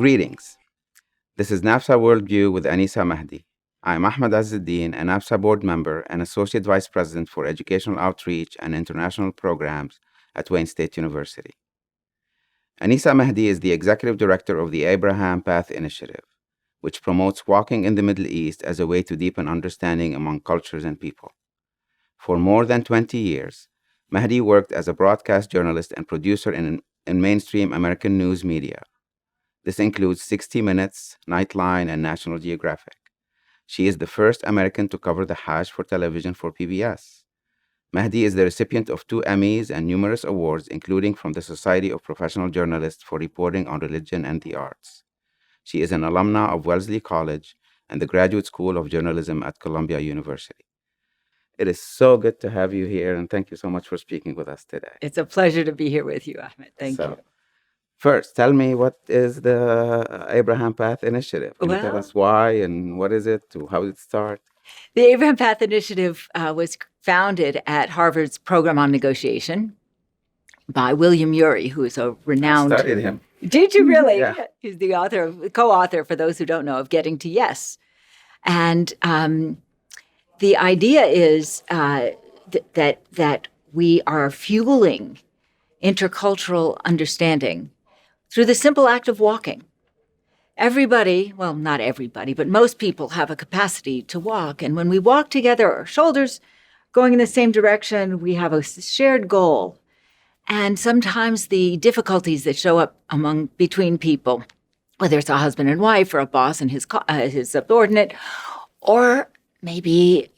Greetings. This is NAFSA Worldview with Anisa Mehdi. I'm Ahmed Azzuddin, a NAFSA board member and Associate Vice President for Educational Outreach and International Programs at Wayne State University. Anisa Mehdi is the Executive Director of the Abraham Path Initiative, which promotes walking in the Middle East as a way to deepen understanding among cultures and people. For more than 20 years, Mehdi worked as a broadcast journalist and producer in mainstream American news media. This includes 60 Minutes, Nightline, and National Geographic. She is the first American to cover the Hajj for television for PBS. Mehdi is the recipient of 2 Emmys and numerous awards, including from the Society of Professional Journalists for reporting on religion and the arts. She is an alumna of Wellesley College and the Graduate School of Journalism at Columbia University. It is so good to have you here, and thank you so much for speaking with us today. It's a pleasure to be here with you, Ahmed. Thank you. First, tell me, what is the Abraham Path Initiative? Can you tell us why and what is it, how did it start? The Abraham Path Initiative was founded at Harvard's Program on Negotiation by William Ury, who is a renowned... I studied him. Did you really? Yeah. He's the co-author, for those who don't know, of Getting to Yes. And the idea is that we are fueling intercultural understanding through the simple act of walking. Everybody, well, not everybody, but most people have a capacity to walk. And when we walk together, our shoulders going in the same direction, we have a shared goal. And sometimes the difficulties that show up between people, whether it's a husband and wife or a boss and his subordinate, or maybe,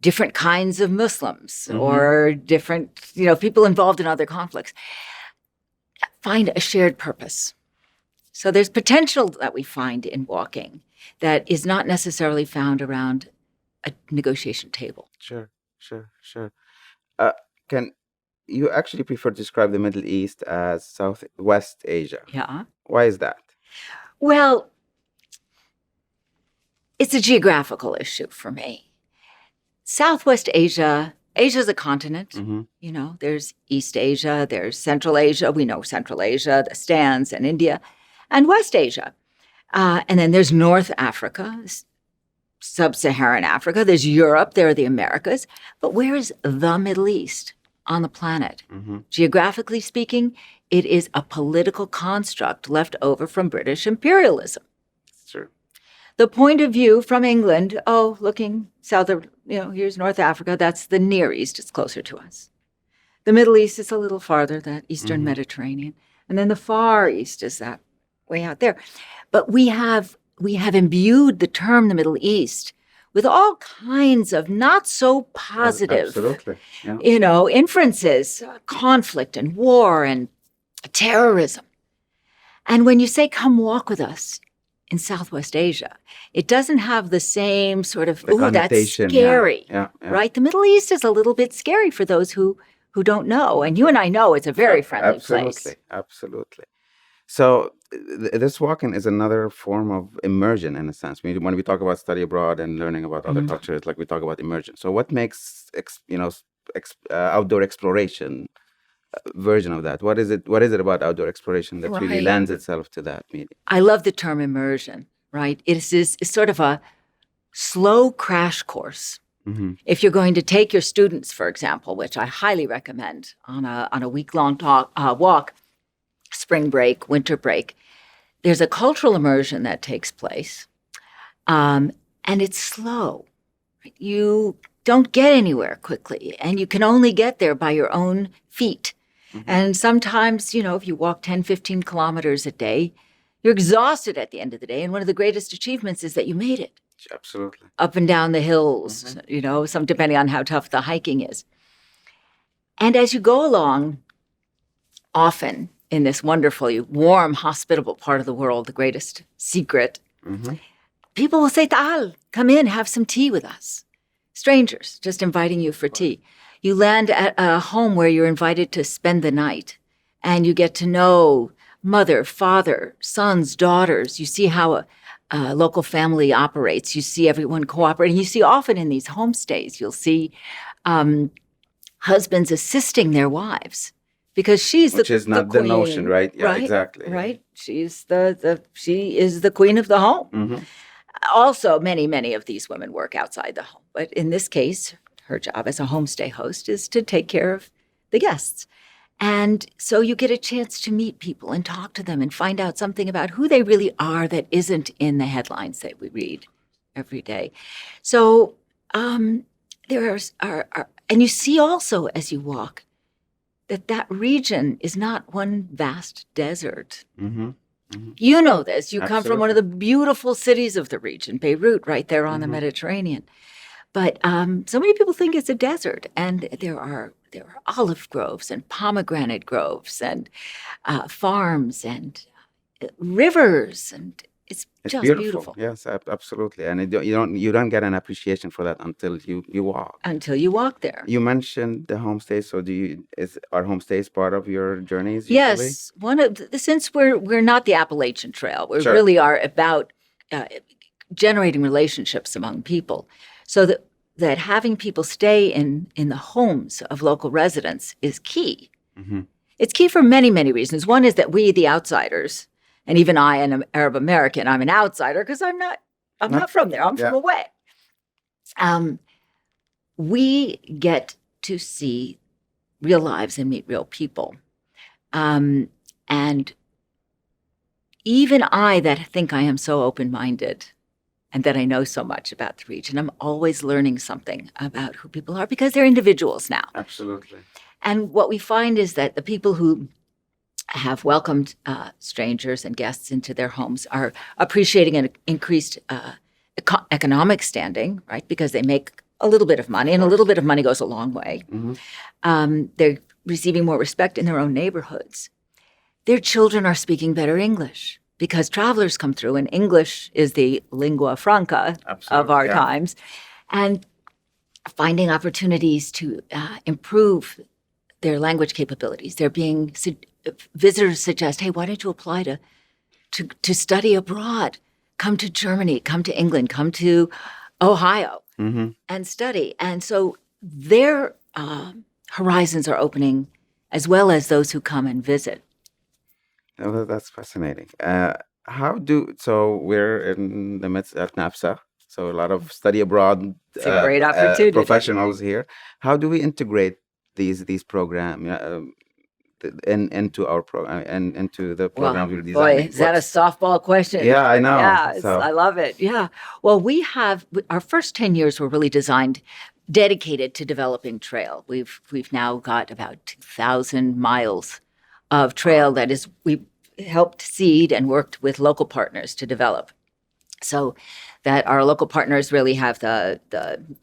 different kinds of Muslims or different, people involved in other conflicts, find a shared purpose. So there's potential that we find in walking that is not necessarily found around a negotiation table. Sure. Can you actually prefer to describe the Middle East as Southwest Asia? Yeah. Why is that? Well, it's a geographical issue for me. Southwest Asia is a continent. There's East Asia, there's Central Asia. We know Central Asia, the Stans and India, and West Asia. And then there's North Africa, Sub-Saharan Africa. There's Europe, there are the Americas. But where is the Middle East on the planet? Geographically speaking, it is a political construct left over from British imperialism. Sure. The point of view from England, looking south of, here's North Africa, that's the Near East, it's closer to us. The Middle East is a little farther, that Eastern Mediterranean. And then the Far East is that way out there. But we have imbued the term the Middle East with all kinds of not so positive, absolutely. Yeah. Inferences, conflict and war and terrorism. And when you say, come walk with us in Southwest Asia, it doesn't have the same sort of, that's scary, yeah. right? The Middle East is a little bit scary for those who don't know. And you and I know it's a very friendly place. Absolutely. So this walking is another form of immersion, in a sense. When we talk about study abroad and learning about other cultures, like we talk about immersion. So what makes outdoor exploration version of that? What is it about outdoor exploration that really lends itself to that medium? I love the term immersion, right? It's sort of a slow crash course. If you're going to take your students, for example, which I highly recommend on a week-long walk, spring break, winter break, there's a cultural immersion that takes place, and it's slow. You don't get anywhere quickly, and you can only get there by your own feet. And sometimes, if you walk 10, 15 kilometers a day, you're exhausted at the end of the day. And one of the greatest achievements is that you made it. Absolutely. Up and down the hills, some depending on how tough the hiking is. And as you go along, often in this wonderfully warm, hospitable part of the world, the greatest secret, people will say, Ta'al, come in, have some tea with us. Strangers just inviting you for tea. You land at a home where you're invited to spend the night, and you get to know mother, father, sons, daughters. You see how a local family operates. You see everyone cooperating. You see often in these homestays, you'll see husbands assisting their wives because she's Which the is not the the notion, queen, right? Yeah, right? exactly. Yeah. Right. She's she is the queen of the home. Mhm. Also, many of these women work outside the home, but in this case, her job as a homestay host is to take care of the guests. And so you get a chance to meet people and talk to them and find out something about who they really are that isn't in the headlines that we read every day. So there are, and you see also as you walk that region is not one vast desert. Mhm. Mhm. You know this. You come from one of Absolutely. the beautiful cities of the region, Beirut, right there on the Mhm. Mediterranean. But so many people think it's a desert, and there are olive groves and pomegranate groves and farms and rivers, and it's It's just beautiful. beautiful Yes, absolutely. And you don't get an appreciation for that until you walk. until you walk there. You mentioned the homestays. So are homestays part of your journeys usually? Yes, one of since we're not the Appalachian Trail, we Sure. really are about generating relationships among people, so that having people stay in the homes of local residents is key. Mhm. It's key for many reasons. One is that we, the outsiders, and even I, an Arab American, I'm an outsider because I'm not from there. I'm from Yeah. away. We get to see real lives and meet real people. And even I, that think I am so open-minded and that I know so much about the region, I'm always learning something about who people are because they're individuals now. Absolutely. And what we find is that the people who have welcomed strangers and guests into their homes are appreciating an increased economic standing, right? Because they make a little bit of money, and a little bit of money goes a long way. Mhm. They're receiving more respect in their own neighborhoods. Their children are speaking better English because travelers come through, and English is the lingua franca of Absolutely. our Yeah. times. And finding opportunities to improve their language capabilities. They're being visitors suggest, hey, why don't you apply to study abroad? Come to Germany, come to England, come to Ohio Mhm. and study. And so their horizons are opening as well as those who come and visit. Oh, that's fascinating. So we're in the midst at NAFSA, so a lot of study abroad It's a great opportunity. professionals here. How do we integrate these programs into our program and into the Well, program we're boy, designing? is that a softball question? Yeah, I know. Yeah, So I love it. Yeah. Well, we have our first 10 years were really designed, dedicated to developing trail. We've now got about 2,000 miles of trail that is we helped seed and worked with local partners to develop. So that our local partners really have the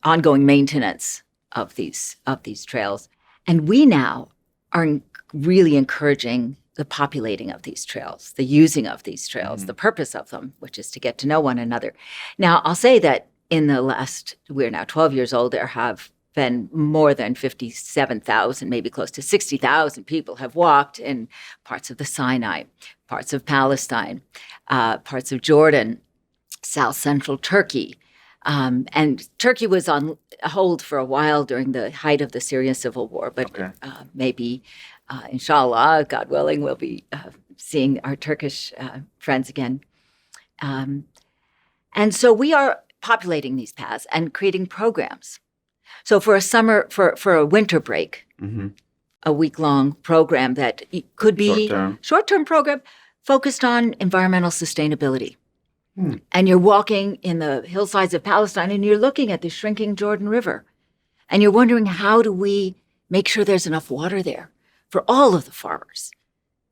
ongoing maintenance of these trails. And we now are really encouraging the populating of these trails, the using of these trails, the purpose of them, which is to get to know one another. Now, I'll say that we're now 12 years old, there have been more than 57,000, maybe close to 60,000 people have walked in parts of the Sinai, parts of Palestine, parts of Jordan, South Central Turkey. And Turkey was on hold for a while during the height of the Syrian civil war, but Okay. maybe, inshallah, God willing, we'll be seeing our Turkish friends again. And so we are populating these paths and creating programs. So for a winter break, Mhm. a week-long program that could be short-term program focused on environmental sustainability. And you're walking in the hillsides of Palestine and you're looking at the shrinking Jordan River. And you're wondering, how do we make sure there's enough water there for all of the farmers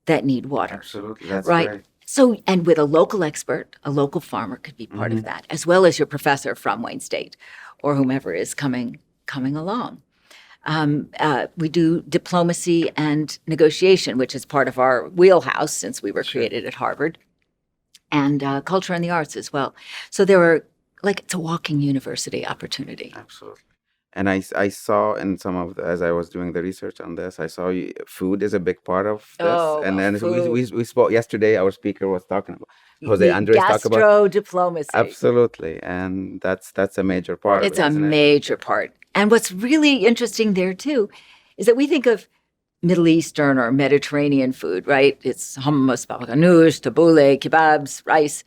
that need water? Absolutely. That's right. great. So, and with a local expert, a local farmer could be part of that, as well as your professor from Wayne State or whomever is coming along. We do diplomacy and negotiation, which is part of our wheelhouse since we were created at Harvard, and culture and the arts as well. So there are, it's a walking university opportunity. Absolutely. And I saw in some of as I was doing the research on this, I saw food is a big part of this. Oh, and well, then we spoke yesterday. Our speaker was talking about Jose The Andres talked about gastro-diplomacy. absolutely, and that's a major part of It's it, a isn't it? major part. And what's really interesting there too is that we think of Middle Eastern or Mediterranean food, right? It's hummus, baba ganoush, tabbouleh, kebabs, rice.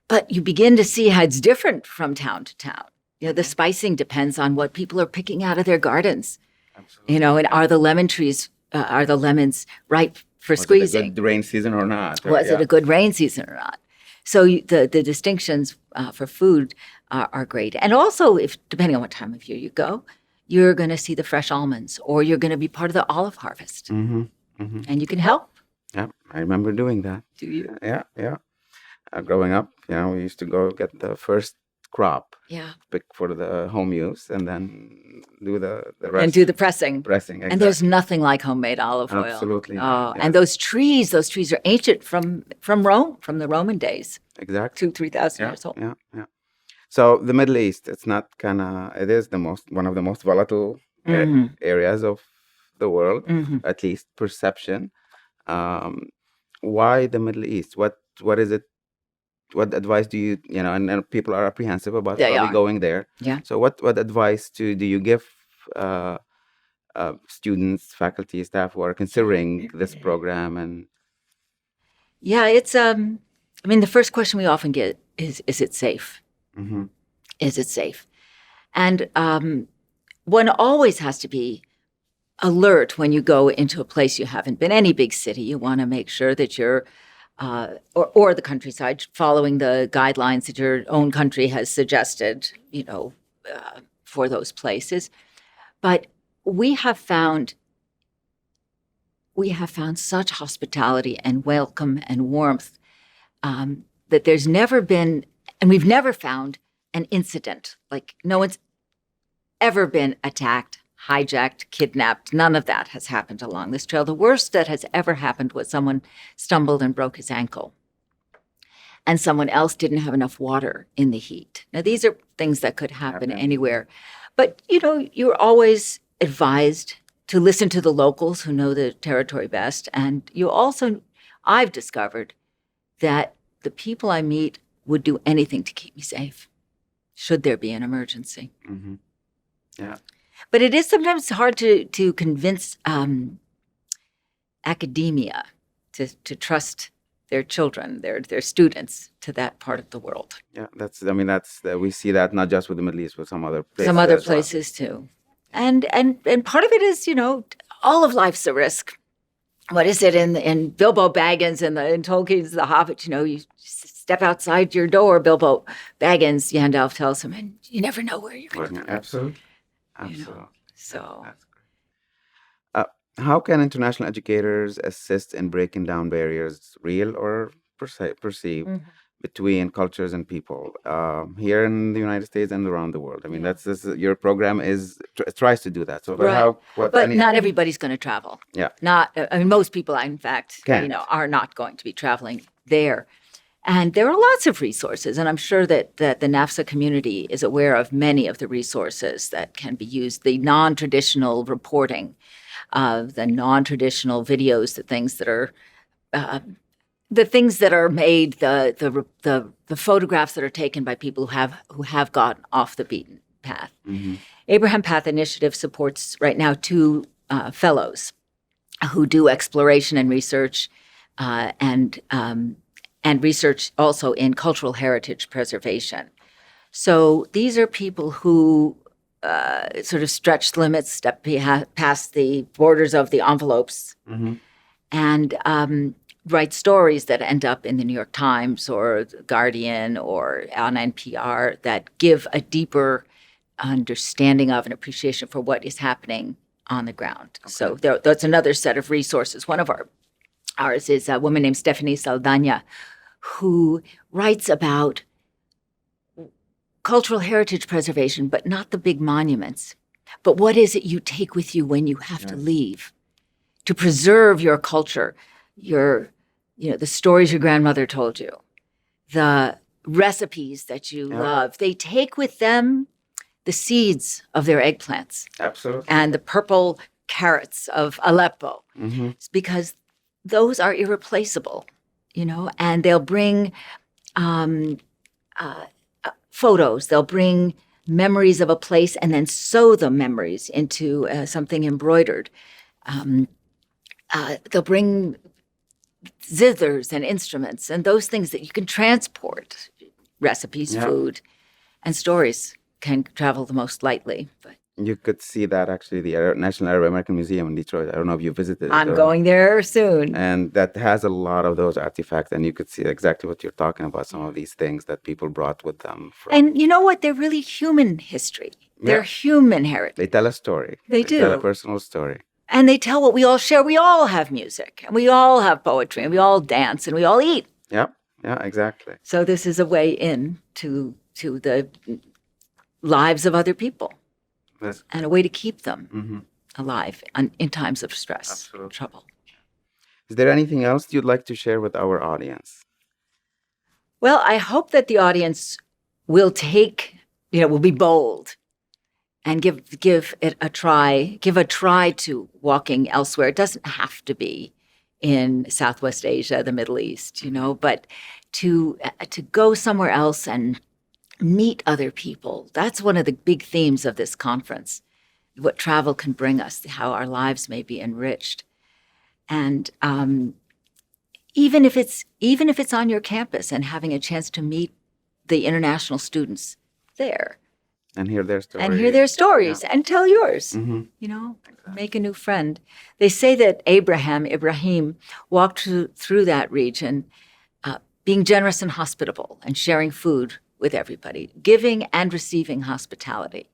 But you begin to see how it's different from town to town. The spicing depends on what people are picking out of their gardens. Absolutely. And are the are the lemons ripe for squeezing? Was it a good rain season or not? Was it a good rain season or not? So the distinctions for food are great. And also, if depending on what time of year you go, you're going to see the fresh almonds, or you're going to be part of the olive harvest, and you can help. Yeah, I remember doing that. Do you? Yeah. Growing up, we used to go get the first crop, pick for the home use, and then do the rest. And do the pressing. Exactly. And there's nothing like homemade olive oil. Absolutely. Oh, and those trees are ancient from Rome, from the Roman days. Exactly. 2,000-3,000 years old. Yeah. So the Middle East, it is one of the most volatile areas of the world, at least perception. Why the Middle East? What is it? What advice do you and people are apprehensive about probably going there. Yeah. So what advice do you give students, faculty, staff who are considering this program? And it's the first question we often get is it safe? Is it safe? And one always has to be alert when you go into a place you haven't been. Any big city, you want to make sure that you're or the countryside, following the guidelines that your own country has suggested, for those places. But we have found such hospitality and welcome and warmth that there's never been, and we've never found an incident. Like, no one's ever been attacked, hijacked, kidnapped. None of that has happened along this trail. The worst that has ever happened was someone stumbled and broke his ankle, and someone else didn't have enough water in the heat. Now, these are things that could happen anywhere. But, you're always advised to listen to the locals who know the territory best. And I've discovered that the people I meet would do anything to keep me safe, should there be an emergency. Yeah. But it is sometimes hard to convince academia to trust their children, their students, to that part of the world. Yeah, we see that not just with the Middle East, but some other places. Some other places too. And part of it is, all of life's a risk. What is it in Bilbo Baggins and in Tolkien's The Hobbit? You step outside your door, Bilbo Baggins, Gandalf tells him, and you never know where you're going to go. Absolutely. So that's great. How can international educators assist in breaking down barriers, real or perceived, between cultures and people here in the United States and around the world? Your program tries to do that. So, but not everybody's going to travel. Yeah. Most people, in fact, are not going to be traveling there. And there are lots of resources, and I'm sure that the NAFSA community is aware of many of the resources that can be used. The non-traditional reporting, the non-traditional videos, the things that are made, the photographs that are taken by people who have gotten off the beaten path. Abraham Path Initiative supports right now 2 fellows who do exploration and research, and research also in cultural heritage preservation. So these are people who sort of stretch the limits, step past the borders of the envelopes, and write stories that end up in the New York Times or The Guardian or on NPR that give a deeper understanding of and appreciation for what is happening on the ground. Okay. So that's another set of resources. One of ours is a woman named Stephanie Saldana, who writes about cultural heritage preservation, but not the big monuments. But what is it you take with you when you have to leave to preserve your culture, the stories your grandmother told you, the recipes that you love. They take with them the seeds of their eggplants. Absolutely. And the purple carrots of Aleppo. It's because those are irreplaceable. And they'll bring photos, they'll bring memories of a place and then sew the memories into something embroidered. they'll bring zithers and instruments and those things that you can transport, recipes, food, and stories can travel the most lightly. But you could see that actually the National Arab American Museum in Detroit. I don't know if you visited it. I'm going there soon. And that has a lot of those artifacts, and you could see exactly what you're talking about, some of these things that people brought with them. And you know what? They're really human history. They're human heritage. They tell a story. They do. Tell a personal story. And they tell what we all share. We all have music, and we all have poetry, and we all dance, and we all eat. Yeah, exactly. So this is a way in to the lives of other people, and a way to keep them alive in times of stress, trouble. Is there anything else you'd like to share with our audience? Well, I hope that the audience will will be bold and give it a try. Give a try to walking elsewhere. It doesn't have to be in Southwest Asia, the Middle East, but to go somewhere else and meet other people. That's one of the big themes of this conference. What travel can bring us, how our lives may be enriched, and even if it's on your campus and having a chance to meet the international students there. And hear their stories. And tell yours. Make a new friend. They say that Ibrahim, walked through that region, being generous and hospitable and sharing food with everybody, giving and receiving hospitality.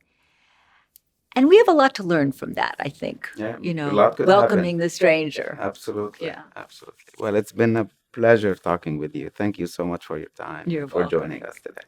And we have a lot to learn from that, I think. Welcoming the stranger. Absolutely. Yeah. Absolutely. Well, it's been a pleasure talking with you. Thank you so much for your time. You're for welcome. Joining us today.